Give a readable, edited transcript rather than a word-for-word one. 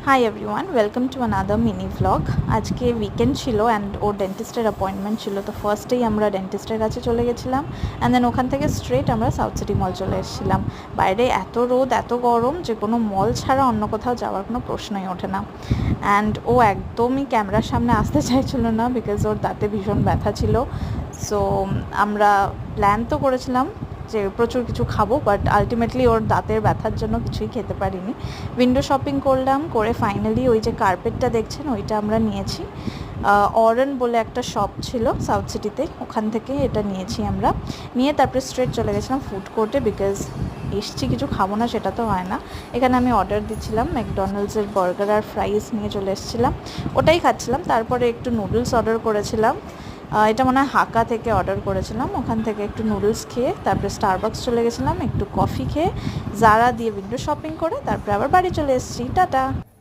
Hi everyone, welcome to another mini vlog. আজকে weekend ছিল and or ডেন্টিস্টের appointment ছিল, তো ফার্স্টেই আমরা ডেন্টিস্টের কাছে চলে গেছিলাম অ্যান্ড দেন ওখান থেকে স্ট্রেট আমরা সাউথ সিটি মল চলে এসেছিলাম। বাইরে এত রোদ, এত গরম যে কোনো মল ছাড়া অন্য কোথাও যাওয়ার কোনো প্রশ্নই ওঠে না। অ্যান্ড ও একদমই ক্যামেরার সামনে আসতে চাইছিল না বিকজ ওর দাঁতে ভীষণ ব্যথা ছিল। সো আমরা প্ল্যান তো করেছিলাম যে প্রচুর কিছু খাবো, বাট আলটিমেটলি ওর দাঁতের ব্যথার জন্য কিছুই খেতে পারিনি। উইন্ডো শপিং করলাম, করে ফাইনালি ওই যে কার্পেটটা দেখছেন ওইটা আমরা নিয়েছি। অরেন বলে একটা শপ ছিল সাউথ সিটিতে, ওখান থেকে এটা নিয়েছি আমরা। নিয়ে তারপরে স্ট্রেট চলে গেছিলাম ফুড কোর্টে, বিকজ এসছি কিছু খাবো না সেটা তো হয় না। এখানে আমি অর্ডার দিচ্ছিলাম ম্যাকডোনাল্ডসের বার্গার আর ফ্রাইস নিয়ে চলে এসেছিলাম, ওটাই খাচ্ছিলাম। তারপরে একটু নুডলস অর্ডার করেছিলাম, এটা মনে হয় হাকা থেকে অর্ডার করেছিলাম। ওখান থেকে একটু নুডলস খেয়ে তারপরে স্টারবাকস চলে গেছিলাম, একটু কফি খেয়ে জারা দিয়ে উইন্ডো শপিং করে তারপরে আবার বাড়ি চলে এসেছি। টাটা।